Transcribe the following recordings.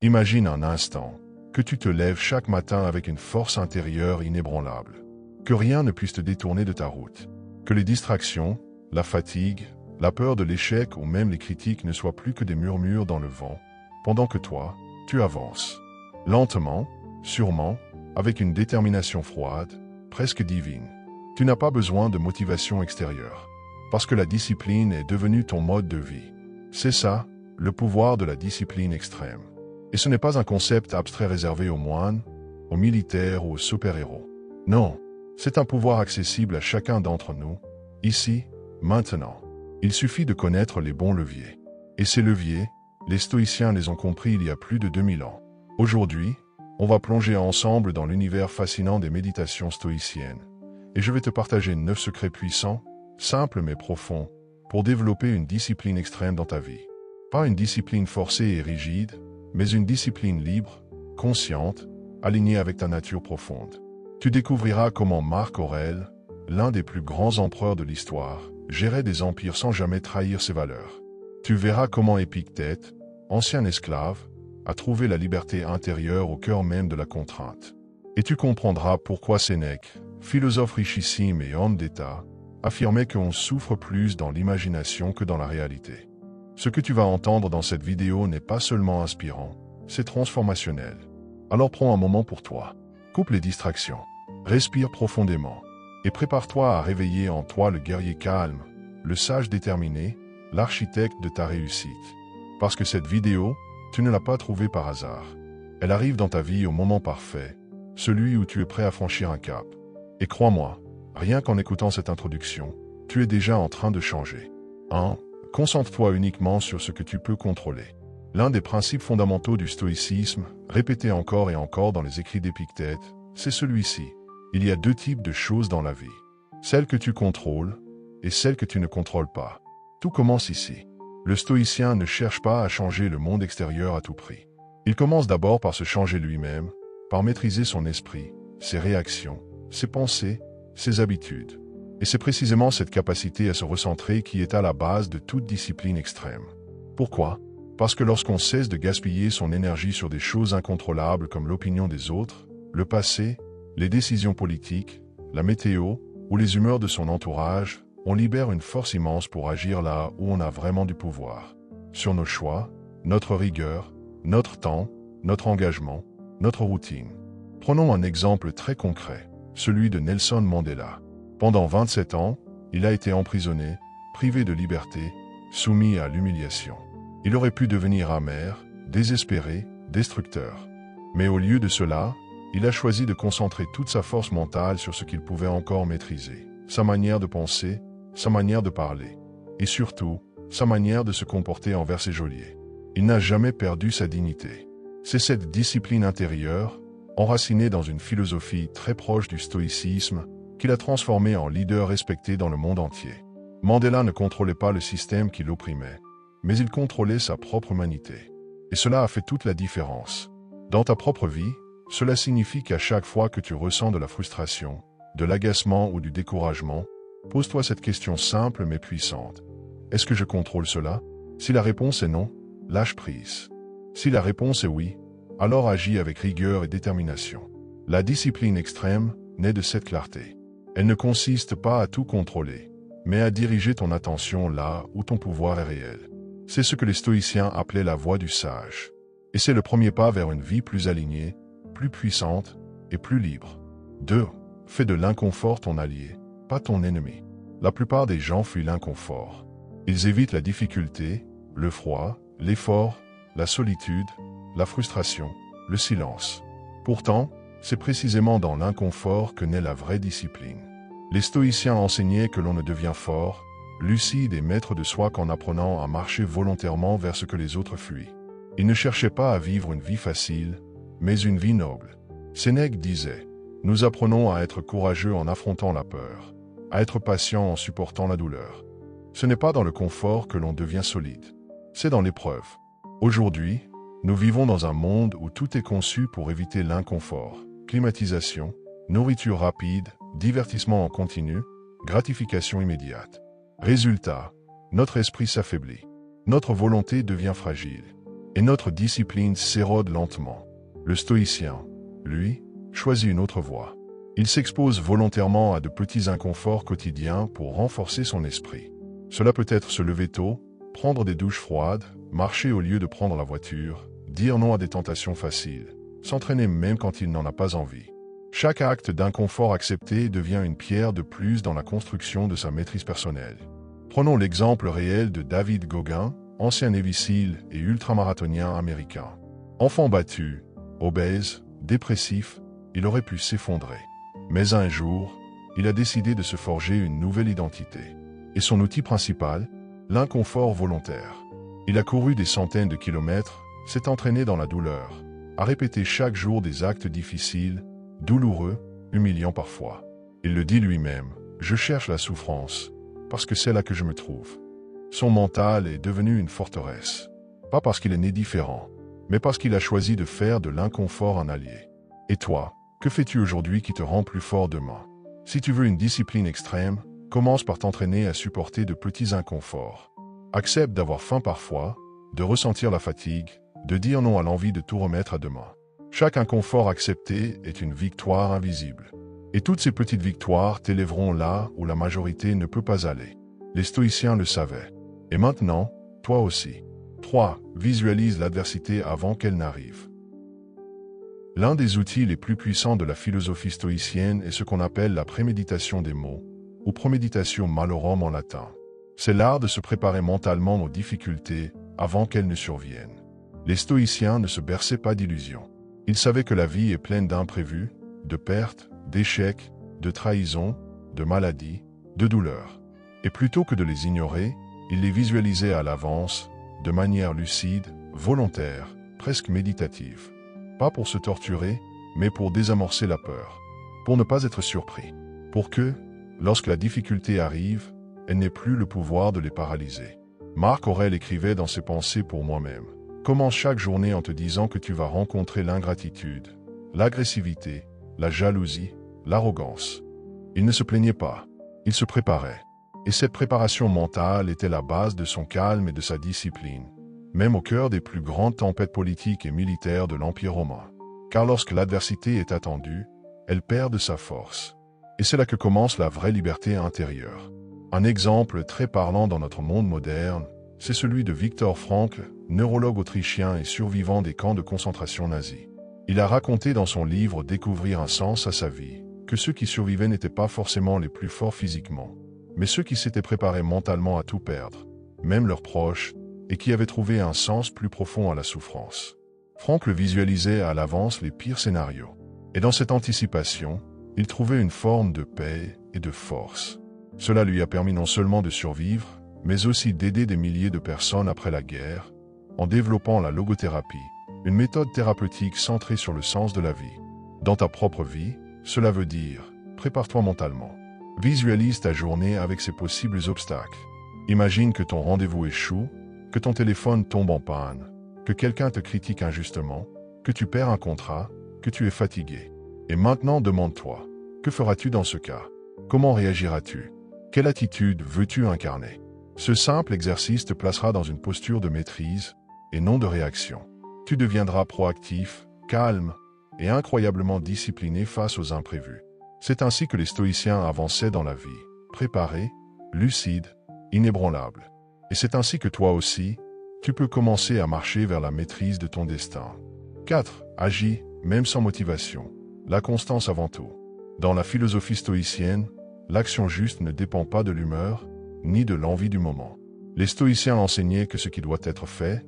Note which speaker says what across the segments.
Speaker 1: Imagine un instant que tu te lèves chaque matin avec une force intérieure inébranlable, que rien ne puisse te détourner de ta route, que les distractions, la fatigue, la peur de l'échec ou même les critiques ne soient plus que des murmures dans le vent, pendant que toi, tu avances. Lentement, sûrement, avec une détermination froide, presque divine. Tu n'as pas besoin de motivation extérieure, parce que la discipline est devenue ton mode de vie. C'est ça, le pouvoir de la discipline extrême. Et ce n'est pas un concept abstrait réservé aux moines, aux militaires ou aux super-héros. Non, c'est un pouvoir accessible à chacun d'entre nous, ici, maintenant. Il suffit de connaître les bons leviers. Et ces leviers, les stoïciens les ont compris il y a plus de 2000 ans. Aujourd'hui, on va plonger ensemble dans l'univers fascinant des méditations stoïciennes. Et je vais te partager 9 secrets puissants, simples mais profonds, pour développer une discipline extrême dans ta vie. Pas une discipline forcée et rigide, mais une discipline libre, consciente, alignée avec ta nature profonde. Tu découvriras comment Marc Aurèle, l'un des plus grands empereurs de l'histoire, gérait des empires sans jamais trahir ses valeurs. Tu verras comment Épictète, ancien esclave, a trouvé la liberté intérieure au cœur même de la contrainte. Et tu comprendras pourquoi Sénèque, philosophe richissime et homme d'État, affirmait qu'on souffre plus dans l'imagination que dans la réalité. Ce que tu vas entendre dans cette vidéo n'est pas seulement inspirant, c'est transformationnel. Alors prends un moment pour toi. Coupe les distractions. Respire profondément. Et prépare-toi à réveiller en toi le guerrier calme, le sage déterminé, l'architecte de ta réussite. Parce que cette vidéo, tu ne l'as pas trouvée par hasard. Elle arrive dans ta vie au moment parfait, celui où tu es prêt à franchir un cap. Et crois-moi, rien qu'en écoutant cette introduction, tu es déjà en train de changer. 1. Concentre-toi uniquement sur ce que tu peux contrôler. L'un des principes fondamentaux du stoïcisme, répété encore et encore dans les écrits d'Épictète, c'est celui-ci. Il y a 2 types de choses dans la vie. Celles que tu contrôles et celles que tu ne contrôles pas. Tout commence ici. Le stoïcien ne cherche pas à changer le monde extérieur à tout prix. Il commence d'abord par se changer lui-même, par maîtriser son esprit, ses réactions, ses pensées, ses habitudes. Et c'est précisément cette capacité à se recentrer qui est à la base de toute discipline extrême. Pourquoi ? Parce que lorsqu'on cesse de gaspiller son énergie sur des choses incontrôlables comme l'opinion des autres, le passé, les décisions politiques, la météo ou les humeurs de son entourage, on libère une force immense pour agir là où on a vraiment du pouvoir. Sur nos choix, notre rigueur, notre temps, notre engagement, notre routine. Prenons un exemple très concret, celui de Nelson Mandela. Pendant 27 ans, il a été emprisonné, privé de liberté, soumis à l'humiliation. Il aurait pu devenir amer, désespéré, destructeur. Mais au lieu de cela, il a choisi de concentrer toute sa force mentale sur ce qu'il pouvait encore maîtriser. Sa manière de penser, sa manière de parler, et surtout, sa manière de se comporter envers ses geôliers. Il n'a jamais perdu sa dignité. C'est cette discipline intérieure, enracinée dans une philosophie très proche du stoïcisme, qui l'a transformé en leader respecté dans le monde entier. Mandela ne contrôlait pas le système qui l'opprimait, mais il contrôlait sa propre humanité. Et cela a fait toute la différence. Dans ta propre vie, cela signifie qu'à chaque fois que tu ressens de la frustration, de l'agacement ou du découragement, pose-toi cette question simple mais puissante. Est-ce que je contrôle cela? Si la réponse est non, lâche prise. Si la réponse est oui, alors agis avec rigueur et détermination. La discipline extrême naît de cette clarté. Elle ne consiste pas à tout contrôler, mais à diriger ton attention là où ton pouvoir est réel. C'est ce que les stoïciens appelaient la voie du sage. Et c'est le premier pas vers une vie plus alignée, plus puissante et plus libre. 2. Fais de l'inconfort ton allié, pas ton ennemi. La plupart des gens fuient l'inconfort. Ils évitent la difficulté, le froid, l'effort, la solitude, la frustration, le silence. Pourtant, c'est précisément dans l'inconfort que naît la vraie discipline. Les stoïciens enseignaient que l'on ne devient fort, lucide et maître de soi qu'en apprenant à marcher volontairement vers ce que les autres fuient. Ils ne cherchaient pas à vivre une vie facile, mais une vie noble. Sénèque disait « Nous apprenons à être courageux en affrontant la peur, à être patient en supportant la douleur. Ce n'est pas dans le confort que l'on devient solide, c'est dans l'épreuve. » Aujourd'hui, nous vivons dans un monde où tout est conçu pour éviter l'inconfort. Climatisation, nourriture rapide, divertissement en continu, gratification immédiate. Résultat, notre esprit s'affaiblit. Notre volonté devient fragile. et notre discipline s'érode lentement. Le stoïcien, lui, choisit une autre voie. Il s'expose volontairement à de petits inconforts quotidiens pour renforcer son esprit. Cela peut être se lever tôt, prendre des douches froides, marcher au lieu de prendre la voiture, dire non à des tentations faciles, s'entraîner même quand il n'en a pas envie. Chaque acte d'inconfort accepté devient une pierre de plus dans la construction de sa maîtrise personnelle. Prenons l'exemple réel de David Gauguin, ancien Navy SEAL et ultramarathonien américain. Enfant battu, obèse, dépressif, il aurait pu s'effondrer. Mais un jour, il a décidé de se forger une nouvelle identité. Et son outil principal, l'inconfort volontaire. Il a couru des centaines de kilomètres, s'est entraîné dans la douleur, a répété chaque jour des actes difficiles, douloureux, humiliants parfois. Il le dit lui-même, « Je cherche la souffrance, parce que c'est là que je me trouve. » Son mental est devenu une forteresse. Pas parce qu'il est né différent, mais parce qu'il a choisi de faire de l'inconfort un allié. Et toi, que fais-tu aujourd'hui qui te rend plus fort demain? Si tu veux une discipline extrême, commence par t'entraîner à supporter de petits inconforts. Accepte d'avoir faim parfois, de ressentir la fatigue, de dire non à l'envie de tout remettre à demain. Chaque inconfort accepté est une victoire invisible. Et toutes ces petites victoires t'élèveront là où la majorité ne peut pas aller. Les stoïciens le savaient. Et maintenant, toi aussi. 3. Visualise l'adversité avant qu'elle n'arrive. L'un des outils les plus puissants de la philosophie stoïcienne est ce qu'on appelle la préméditation des mots, ou proméditatio malorum en latin. C'est l'art de se préparer mentalement aux difficultés avant qu'elles ne surviennent. Les stoïciens ne se berçaient pas d'illusions. Ils savaient que la vie est pleine d'imprévus, de pertes, d'échecs, de trahisons, de maladies, de douleurs. Et plutôt que de les ignorer, ils les visualisaient à l'avance, de manière lucide, volontaire, presque méditative. Pas pour se torturer, mais pour désamorcer la peur, pour ne pas être surpris, pour que, lorsque la difficulté arrive, elle n'ait plus le pouvoir de les paralyser. Marc Aurèle écrivait dans ses pensées pour moi-même. Commence chaque journée en te disant que tu vas rencontrer l'ingratitude, l'agressivité, la jalousie, l'arrogance. Il ne se plaignait pas, il se préparait. Et cette préparation mentale était la base de son calme et de sa discipline, même au cœur des plus grandes tempêtes politiques et militaires de l'Empire romain. Car lorsque l'adversité est attendue, elle perd de sa force. Et c'est là que commence la vraie liberté intérieure. Un exemple très parlant dans notre monde moderne, c'est celui de Viktor Frankl, neurologue autrichien et survivant des camps de concentration nazis. Il a raconté dans son livre Découvrir un sens à sa vie, que ceux qui survivaient n'étaient pas forcément les plus forts physiquement, mais ceux qui s'étaient préparés mentalement à tout perdre, même leurs proches, et qui avaient trouvé un sens plus profond à la souffrance. Frankl visualisait à l'avance les pires scénarios. Et dans cette anticipation, il trouvait une forme de paix et de force. Cela lui a permis non seulement de survivre, mais aussi d'aider des milliers de personnes après la guerre, en développant la logothérapie, une méthode thérapeutique centrée sur le sens de la vie. Dans ta propre vie, cela veut dire, prépare-toi mentalement. Visualise ta journée avec ses possibles obstacles. Imagine que ton rendez-vous échoue, que ton téléphone tombe en panne, que quelqu'un te critique injustement, que tu perds un contrat, que tu es fatigué. Et maintenant demande-toi, que feras-tu dans ce cas? Comment réagiras-tu? Quelle attitude veux-tu incarner? Ce simple exercice te placera dans une posture de maîtrise et non de réaction. Tu deviendras proactif, calme et incroyablement discipliné face aux imprévus. C'est ainsi que les stoïciens avançaient dans la vie, préparés, lucides, inébranlables. Et c'est ainsi que toi aussi, tu peux commencer à marcher vers la maîtrise de ton destin. 4. Agis, même sans motivation. La constance avant tout. Dans la philosophie stoïcienne, l'action juste ne dépend pas de l'humeur, ni de l'envie du moment. Les stoïciens enseignaient que ce qui doit être fait,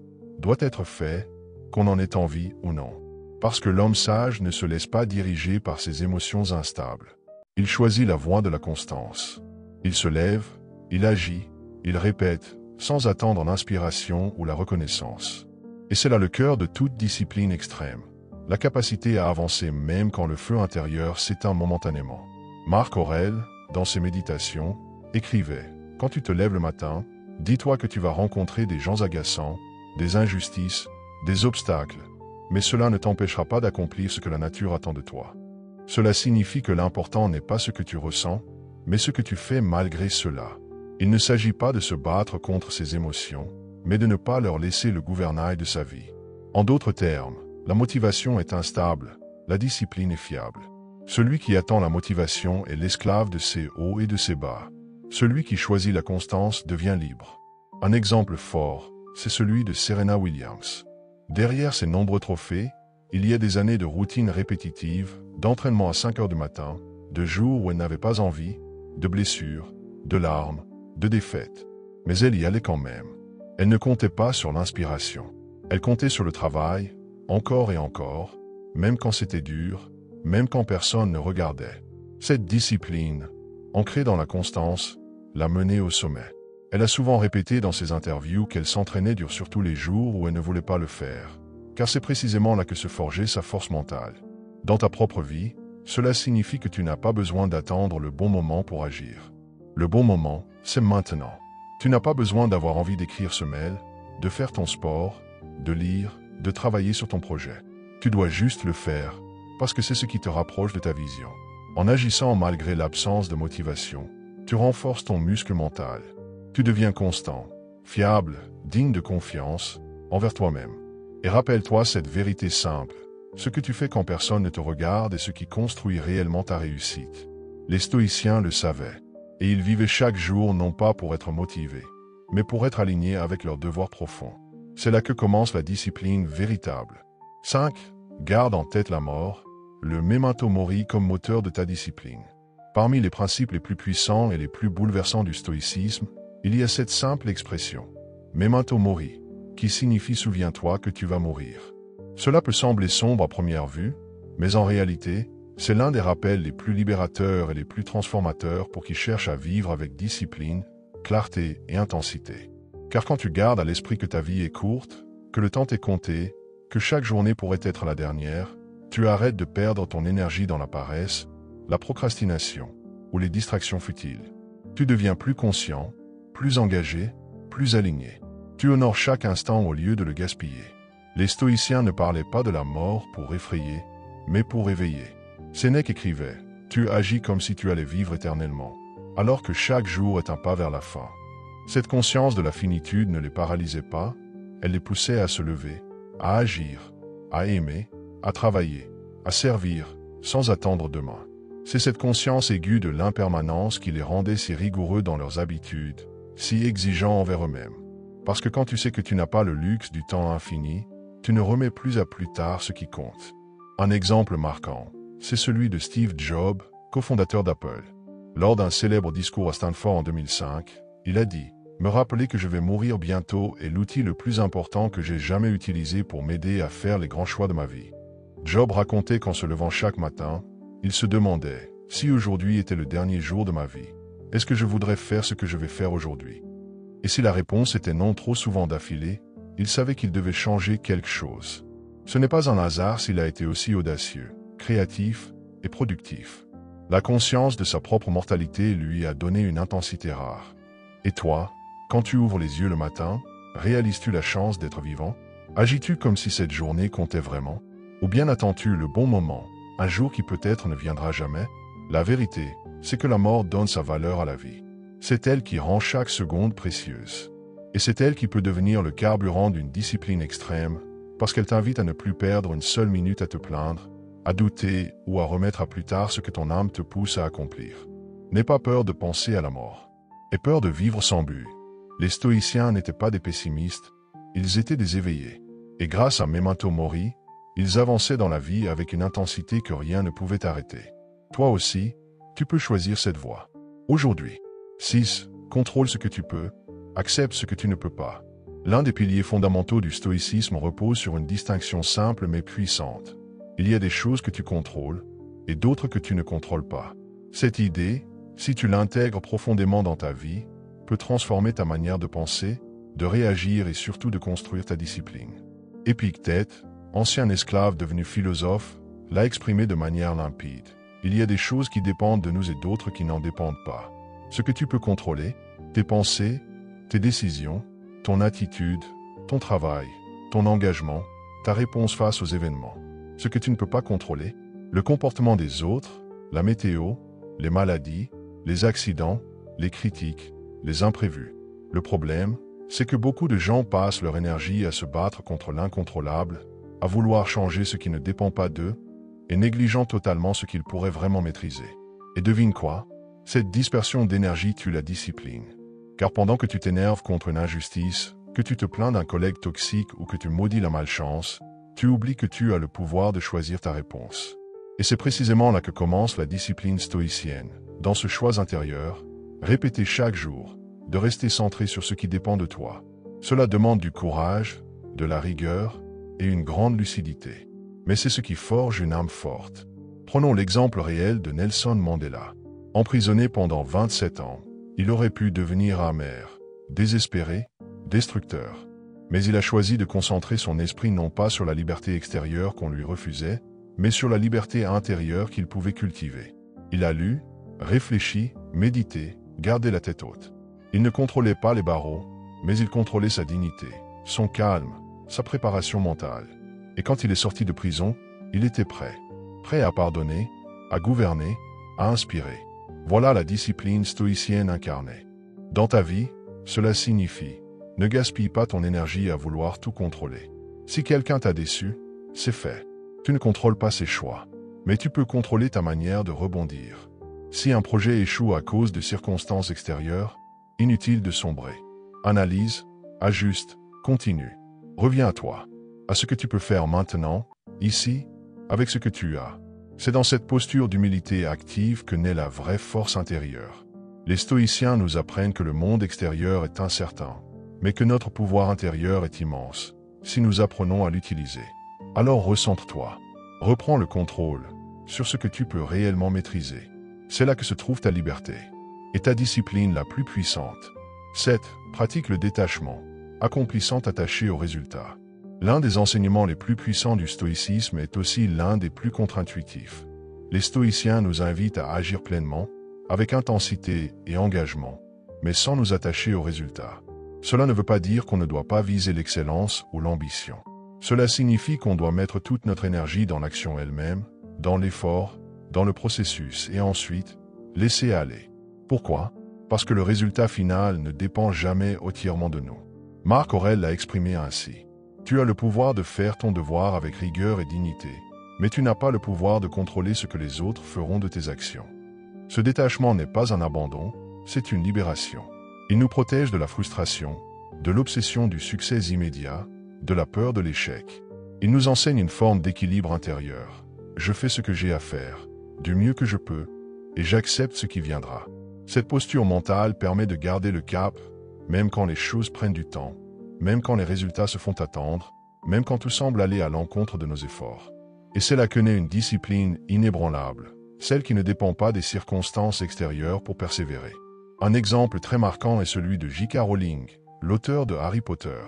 Speaker 1: qu'on en ait envie ou non. Parce que l'homme sage ne se laisse pas diriger par ses émotions instables. Il choisit la voie de la constance. Il se lève, il agit, il répète, sans attendre l'inspiration ou la reconnaissance. Et c'est là le cœur de toute discipline extrême. La capacité à avancer même quand le feu intérieur s'éteint momentanément. Marc Aurèle, dans ses méditations, écrivait « Quand tu te lèves le matin, dis-toi que tu vas rencontrer des gens agaçants, des injustices, des obstacles, mais cela ne t'empêchera pas d'accomplir ce que la nature attend de toi. Cela signifie que l'important n'est pas ce que tu ressens, mais ce que tu fais malgré cela. Il ne s'agit pas de se battre contre ses émotions, mais de ne pas leur laisser le gouvernail de sa vie. En d'autres termes, la motivation est instable, la discipline est fiable. Celui qui attend la motivation est l'esclave de ses hauts et de ses bas. Celui qui choisit la constance devient libre. Un exemple fort, c'est celui de Serena Williams. Derrière ses nombreux trophées, il y a des années de routine répétitive, d'entraînement à 5 heures du matin, de jours où elle n'avait pas envie, de blessures, de larmes, de défaites. Mais elle y allait quand même. Elle ne comptait pas sur l'inspiration. Elle comptait sur le travail, encore et encore, même quand c'était dur, même quand personne ne regardait. Cette discipline, ancrée dans la constance, l'a menée au sommet. Elle a souvent répété dans ses interviews qu'elle s'entraînait dur sur tous les jours où elle ne voulait pas le faire, car c'est précisément là que se forgeait sa force mentale. Dans ta propre vie, cela signifie que tu n'as pas besoin d'attendre le bon moment pour agir. Le bon moment, c'est maintenant. Tu n'as pas besoin d'avoir envie d'écrire ce mail, de faire ton sport, de lire, de travailler sur ton projet. Tu dois juste le faire, parce que c'est ce qui te rapproche de ta vision. En agissant malgré l'absence de motivation, tu renforces ton muscle mental. Tu deviens constant, fiable, digne de confiance, envers toi-même. Et rappelle-toi cette vérité simple, ce que tu fais quand personne ne te regarde est ce qui construit réellement ta réussite. Les stoïciens le savaient, et ils vivaient chaque jour non pas pour être motivés, mais pour être alignés avec leurs devoirs profonds. C'est là que commence la discipline véritable. 5. Garde en tête la mort, le memento mori comme moteur de ta discipline. Parmi les principes les plus puissants et les plus bouleversants du stoïcisme, il y a cette simple expression, memento mori, qui signifie souviens-toi que tu vas mourir. Cela peut sembler sombre à première vue, mais en réalité, c'est l'un des rappels les plus libérateurs et les plus transformateurs pour qui cherchent à vivre avec discipline, clarté et intensité. Car quand tu gardes à l'esprit que ta vie est courte, que le temps est compté, que chaque journée pourrait être la dernière, tu arrêtes de perdre ton énergie dans la paresse, la procrastination ou les distractions futiles. Tu deviens plus conscient, plus engagé, plus aligné. Tu honores chaque instant au lieu de le gaspiller. Les stoïciens ne parlaient pas de la mort pour effrayer, mais pour éveiller. Sénèque écrivait « Tu agis comme si tu allais vivre éternellement, alors que chaque jour est un pas vers la fin. » Cette conscience de la finitude ne les paralysait pas, elle les poussait à se lever, à agir, à aimer, à travailler, à servir, sans attendre demain. C'est cette conscience aiguë de l'impermanence qui les rendait si rigoureux dans leurs habitudes, si exigeants envers eux-mêmes. Parce que quand tu sais que tu n'as pas le luxe du temps infini, tu ne remets plus à plus tard ce qui compte. Un exemple marquant, c'est celui de Steve Jobs, cofondateur d'Apple. Lors d'un célèbre discours à Stanford en 2005, il a dit « Me rappeler que je vais mourir bientôt est l'outil le plus important que j'ai jamais utilisé pour m'aider à faire les grands choix de ma vie. » Jobs racontait qu'en se levant chaque matin, il se demandait « Si aujourd'hui était le dernier jour de ma vie, est-ce que je voudrais faire ce que je vais faire aujourd'hui ?» Et si la réponse était non trop souvent d'affilée, il savait qu'il devait changer quelque chose. Ce n'est pas un hasard s'il a été aussi audacieux, créatif et productif. La conscience de sa propre mortalité lui a donné une intensité rare. Et toi, quand tu ouvres les yeux le matin, réalises-tu la chance d'être vivant? Agis-tu comme si cette journée comptait vraiment? Ou bien attends-tu le bon moment, un jour qui peut-être ne viendra jamais? La vérité, c'est que la mort donne sa valeur à la vie. C'est elle qui rend chaque seconde précieuse. Et c'est elle qui peut devenir le carburant d'une discipline extrême, parce qu'elle t'invite à ne plus perdre une seule minute à te plaindre, à douter ou à remettre à plus tard ce que ton âme te pousse à accomplir. N'aie pas peur de penser à la mort. Aie peur de vivre sans but. Les stoïciens n'étaient pas des pessimistes, ils étaient des éveillés. Et grâce à Memento Mori, ils avançaient dans la vie avec une intensité que rien ne pouvait arrêter. Toi aussi, tu peux choisir cette voie. Aujourd'hui. 6. Contrôle ce que tu peux, accepte ce que tu ne peux pas. L'un des piliers fondamentaux du stoïcisme repose sur une distinction simple mais puissante. Il y a des choses que tu contrôles et d'autres que tu ne contrôles pas. Cette idée, si tu l'intègres profondément dans ta vie, peut transformer ta manière de penser, de réagir et surtout de construire ta discipline. Épictète, ancien esclave devenu philosophe, l'a exprimé de manière limpide. Il y a des choses qui dépendent de nous et d'autres qui n'en dépendent pas. Ce que tu peux contrôler, tes pensées, tes décisions, ton attitude, ton travail, ton engagement, ta réponse face aux événements. Ce que tu ne peux pas contrôler, le comportement des autres, la météo, les maladies, les accidents, les critiques, les imprévus. Le problème, c'est que beaucoup de gens passent leur énergie à se battre contre l'incontrôlable, à vouloir changer ce qui ne dépend pas d'eux, et négligeant totalement ce qu'ils pourraient vraiment maîtriser. Et devine quoi? Cette dispersion d'énergie tue la discipline. Car pendant que tu t'énerves contre une injustice, que tu te plains d'un collègue toxique ou que tu maudis la malchance, tu oublies que tu as le pouvoir de choisir ta réponse. Et c'est précisément là que commence la discipline stoïcienne, dans ce choix intérieur, répété chaque jour, de rester centré sur ce qui dépend de toi. Cela demande du courage, de la rigueur et une grande lucidité. Mais c'est ce qui forge une âme forte. Prenons l'exemple réel de Nelson Mandela. Emprisonné pendant 27 ans, il aurait pu devenir amer, désespéré, destructeur. Mais il a choisi de concentrer son esprit non pas sur la liberté extérieure qu'on lui refusait, mais sur la liberté intérieure qu'il pouvait cultiver. Il a lu, réfléchi, médité, gardé la tête haute. Il ne contrôlait pas les barreaux, mais il contrôlait sa dignité, son calme, sa préparation mentale. Et quand il est sorti de prison, il était prêt. Prêt à pardonner, à gouverner, à inspirer. Voilà la discipline stoïcienne incarnée. Dans ta vie, cela signifie « Ne gaspille pas ton énergie à vouloir tout contrôler. Si quelqu'un t'a déçu, c'est fait. Tu ne contrôles pas ses choix, mais tu peux contrôler ta manière de rebondir. Si un projet échoue à cause de circonstances extérieures, inutile de sombrer. Analyse, ajuste, continue. Reviens à toi, à ce que tu peux faire maintenant, ici, avec ce que tu as. C'est dans cette posture d'humilité active que naît la vraie force intérieure. Les stoïciens nous apprennent que le monde extérieur est incertain, mais que notre pouvoir intérieur est immense, si nous apprenons à l'utiliser. Alors recentre-toi, reprends le contrôle sur ce que tu peux réellement maîtriser. C'est là que se trouve ta liberté et ta discipline la plus puissante. 7. Pratique le détachement, accomplissant attaché au résultat. L'un des enseignements les plus puissants du stoïcisme est aussi l'un des plus contre-intuitifs. Les stoïciens nous invitent à agir pleinement, avec intensité et engagement, mais sans nous attacher au résultat. Cela ne veut pas dire qu'on ne doit pas viser l'excellence ou l'ambition. Cela signifie qu'on doit mettre toute notre énergie dans l'action elle-même, dans l'effort, dans le processus et ensuite, laisser aller. Pourquoi? Parce que le résultat final ne dépend jamais entièrement de nous. Marc Aurèle l'a exprimé ainsi. Tu as le pouvoir de faire ton devoir avec rigueur et dignité, mais tu n'as pas le pouvoir de contrôler ce que les autres feront de tes actions. Ce détachement n'est pas un abandon, c'est une libération. Il nous protège de la frustration, de l'obsession du succès immédiat, de la peur de l'échec. Il nous enseigne une forme d'équilibre intérieur. Je fais ce que j'ai à faire, du mieux que je peux, et j'accepte ce qui viendra. Cette posture mentale permet de garder le cap, même quand les choses prennent du temps, même quand les résultats se font attendre, même quand tout semble aller à l'encontre de nos efforts. Et c'est là que naît une discipline inébranlable, celle qui ne dépend pas des circonstances extérieures pour persévérer. Un exemple très marquant est celui de J.K. Rowling, l'auteur de Harry Potter.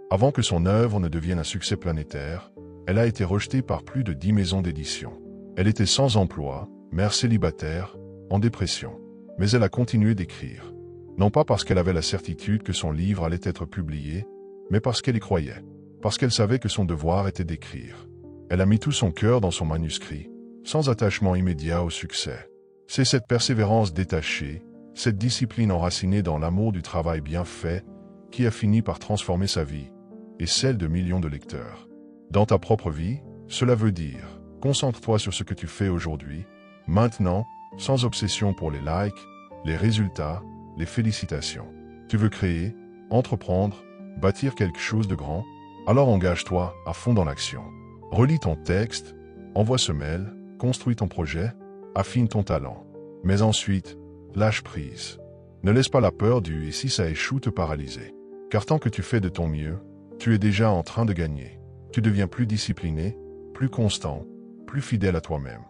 Speaker 1: Avant que son œuvre ne devienne un succès planétaire, elle a été rejetée par plus de 10 maisons d'édition. Elle était sans emploi, mère célibataire, en dépression. Mais elle a continué d'écrire. Non pas parce qu'elle avait la certitude que son livre allait être publié, mais parce qu'elle y croyait. Parce qu'elle savait que son devoir était d'écrire. Elle a mis tout son cœur dans son manuscrit, sans attachement immédiat au succès. C'est cette persévérance détachée, cette discipline enracinée dans l'amour du travail bien fait, qui a fini par transformer sa vie, et celle de millions de lecteurs. Dans ta propre vie, cela veut dire, concentre-toi sur ce que tu fais aujourd'hui, maintenant, sans obsession pour les likes, les résultats, les félicitations. Tu veux créer, entreprendre, bâtir quelque chose de grand? Alors engage-toi à fond dans l'action. Relis ton texte, envoie ce mail, construis ton projet, affine ton talent. Mais ensuite, lâche prise. Ne laisse pas la peur du « et si ça échoue » te paralyser. Car tant que tu fais de ton mieux, tu es déjà en train de gagner. Tu deviens plus discipliné, plus constant, plus fidèle à toi-même.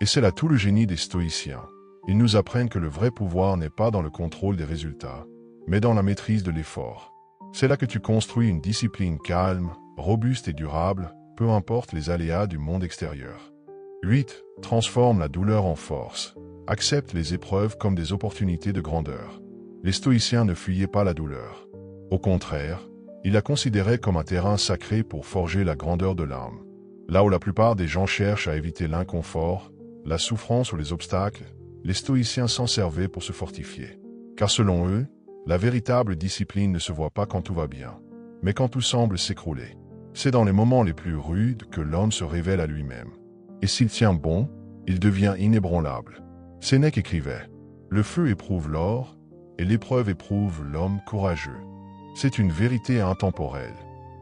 Speaker 1: Et c'est là tout le génie des stoïciens. Ils nous apprennent que le vrai pouvoir n'est pas dans le contrôle des résultats, mais dans la maîtrise de l'effort. C'est là que tu construis une discipline calme, robuste et durable, peu importe les aléas du monde extérieur. 8. Transforme la douleur en force. Accepte les épreuves comme des opportunités de grandeur. Les stoïciens ne fuyaient pas la douleur. Au contraire, ils la considéraient comme un terrain sacré pour forger la grandeur de l'âme. Là où la plupart des gens cherchent à éviter l'inconfort, la souffrance ou les obstacles, les stoïciens s'en servaient pour se fortifier. Car selon eux, La véritable discipline ne se voit pas quand tout va bien, mais quand tout semble s'écrouler. C'est dans les moments les plus rudes que l'homme se révèle à lui-même. Et s'il tient bon, il devient inébranlable. Sénèque écrivait « Le feu éprouve l'or, et l'épreuve éprouve l'homme courageux ». C'est une vérité intemporelle.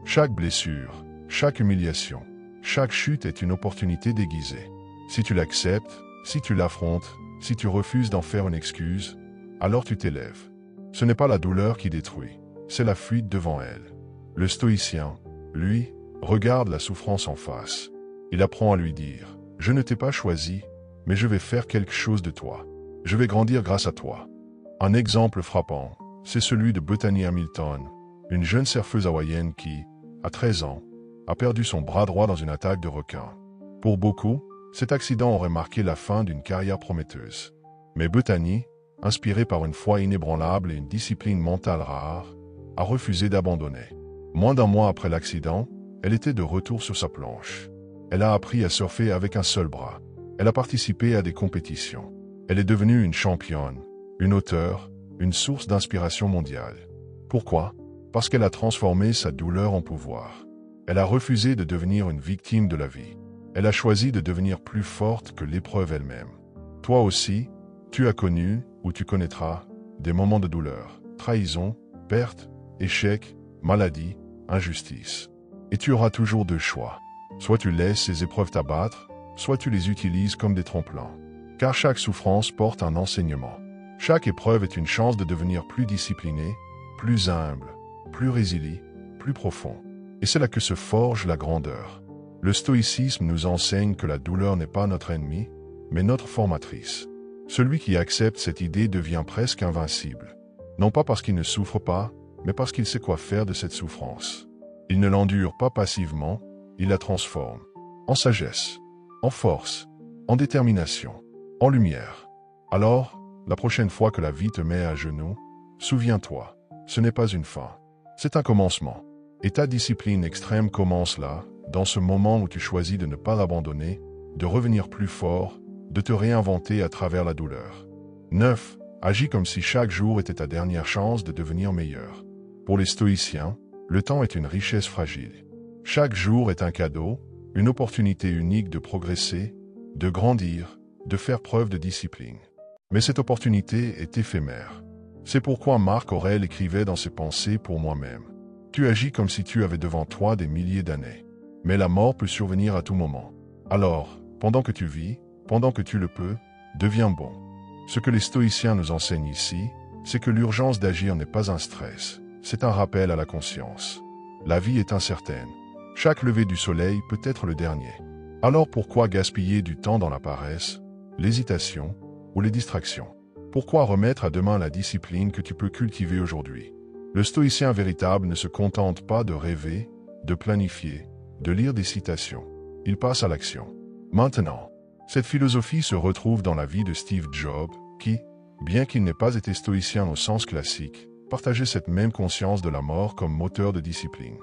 Speaker 1: Chaque blessure, chaque humiliation, chaque chute est une opportunité déguisée. Si tu l'acceptes, si tu l'affrontes, si tu refuses d'en faire une excuse, alors tu t'élèves. Ce n'est pas la douleur qui détruit, c'est la fuite devant elle. Le stoïcien, lui, regarde la souffrance en face. Il apprend à lui dire « Je ne t'ai pas choisi, mais je vais faire quelque chose de toi. Je vais grandir grâce à toi. » Un exemple frappant, c'est celui de Bethany Hamilton, une jeune surfeuse hawaïenne qui, à 13 ans, a perdu son bras droit dans une attaque de requin. Pour beaucoup, cet accident aurait marqué la fin d'une carrière prometteuse. Mais Bethany, inspirée par une foi inébranlable et une discipline mentale rare, a refusé d'abandonner. Moins d'un mois après l'accident, elle était de retour sur sa planche. Elle a appris à surfer avec un seul bras. Elle a participé à des compétitions. Elle est devenue une championne, une auteure, une source d'inspiration mondiale. Pourquoi? Parce qu'elle a transformé sa douleur en pouvoir. Elle a refusé de devenir une victime de la vie. Elle a choisi de devenir plus forte que l'épreuve elle-même. Toi aussi, tu as connu, ou tu connaîtras, des moments de douleur, trahison, perte, échec, maladie, injustice. Et tu auras toujours deux choix. Soit tu laisses ces épreuves t'abattre, soit tu les utilises comme des tremplins. Car chaque souffrance porte un enseignement. Chaque épreuve est une chance de devenir plus discipliné, plus humble, plus résilient, plus profond. Et c'est là que se forge la grandeur. Le stoïcisme nous enseigne que la douleur n'est pas notre ennemi, mais notre formatrice. Celui qui accepte cette idée devient presque invincible. Non pas parce qu'il ne souffre pas, mais parce qu'il sait quoi faire de cette souffrance. Il ne l'endure pas passivement, il la transforme. En sagesse, en force, en détermination, en lumière. Alors, la prochaine fois que la vie te met à genoux, souviens-toi, ce n'est pas une fin, c'est un commencement. Et ta discipline extrême commence là, dans ce moment où tu choisis de ne pas abandonner, de revenir plus fort, de te réinventer à travers la douleur. 9. Agis comme si chaque jour était ta dernière chance de devenir meilleur. Pour les stoïciens, le temps est une richesse fragile. Chaque jour est un cadeau, une opportunité unique de progresser, de grandir, de faire preuve de discipline. Mais cette opportunité est éphémère. C'est pourquoi Marc Aurèle écrivait dans ses pensées pour moi-même. Tu agis comme si tu avais devant toi des milliers d'années. Mais la mort peut survenir à tout moment. Alors, pendant que tu vis, pendant que tu le peux, deviens bon. Ce que les stoïciens nous enseignent ici, c'est que l'urgence d'agir n'est pas un stress, c'est un rappel à la conscience. La vie est incertaine. Chaque lever du soleil peut être le dernier. Alors pourquoi gaspiller du temps dans la paresse, l'hésitation ou les distractions? Pourquoi remettre à demain la discipline que tu peux cultiver aujourd'hui? Le stoïcien véritable ne se contente pas de rêver, de planifier, de lire des citations. Il passe à l'action. Maintenant, cette philosophie se retrouve dans la vie de Steve Jobs, qui, bien qu'il n'ait pas été stoïcien au sens classique, partageait cette même conscience de la mort comme moteur de discipline.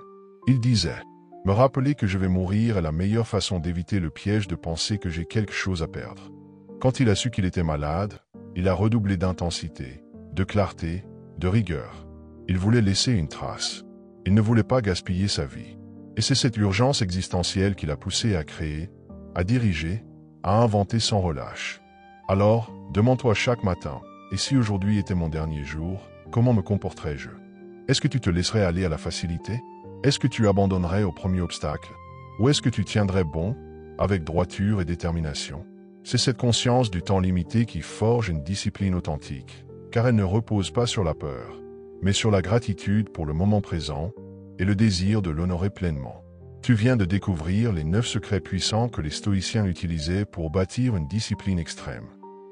Speaker 1: Il disait « Me rappeler que je vais mourir est la meilleure façon d'éviter le piège de penser que j'ai quelque chose à perdre. » Quand il a su qu'il était malade, il a redoublé d'intensité, de clarté, de rigueur. Il voulait laisser une trace. Il ne voulait pas gaspiller sa vie. Et c'est cette urgence existentielle qui l'a poussé à créer, à diriger, à inventer sans relâche. Alors, demande-toi chaque matin, et si aujourd'hui était mon dernier jour, comment me comporterais-je? Est-ce que tu te laisserais aller à la facilité? Est-ce que tu abandonnerais au premier obstacle? Ou est-ce que tu tiendrais bon, avec droiture et détermination? C'est cette conscience du temps limité qui forge une discipline authentique, car elle ne repose pas sur la peur, mais sur la gratitude pour le moment présent et le désir de l'honorer pleinement. Tu viens de découvrir les 9 secrets puissants que les stoïciens utilisaient pour bâtir une discipline extrême.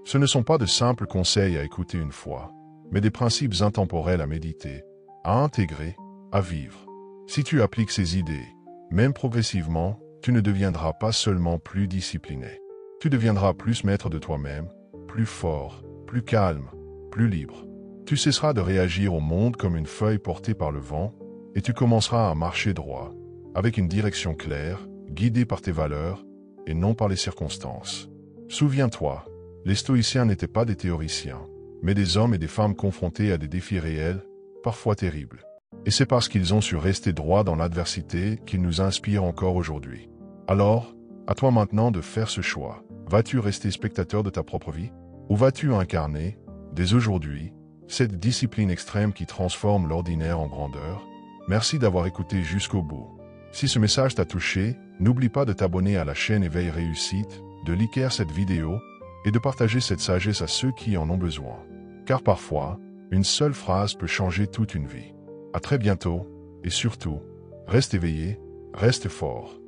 Speaker 1: Ce ne sont pas de simples conseils à écouter une fois, mais des principes intemporels à méditer, à intégrer, à vivre. Si tu appliques ces idées, même progressivement, tu ne deviendras pas seulement plus discipliné. Tu deviendras plus maître de toi-même, plus fort, plus calme, plus libre. Tu cesseras de réagir au monde comme une feuille portée par le vent, et tu commenceras à marcher droit, avec une direction claire, guidée par tes valeurs, et non par les circonstances. Souviens-toi, les stoïciens n'étaient pas des théoriciens, mais des hommes et des femmes confrontés à des défis réels, parfois terribles. Et c'est parce qu'ils ont su rester droits dans l'adversité qu'ils nous inspirent encore aujourd'hui. Alors, à toi maintenant de faire ce choix. Vas-tu rester spectateur de ta propre vie? Ou vas-tu incarner, dès aujourd'hui, cette discipline extrême qui transforme l'ordinaire en grandeur? Merci d'avoir écouté jusqu'au bout. Si ce message t'a touché, n'oublie pas de t'abonner à la chaîne Éveil Réussite, de liker cette vidéo et de partager cette sagesse à ceux qui en ont besoin. Car parfois, une seule phrase peut changer toute une vie. À très bientôt, et surtout, reste éveillé, reste fort.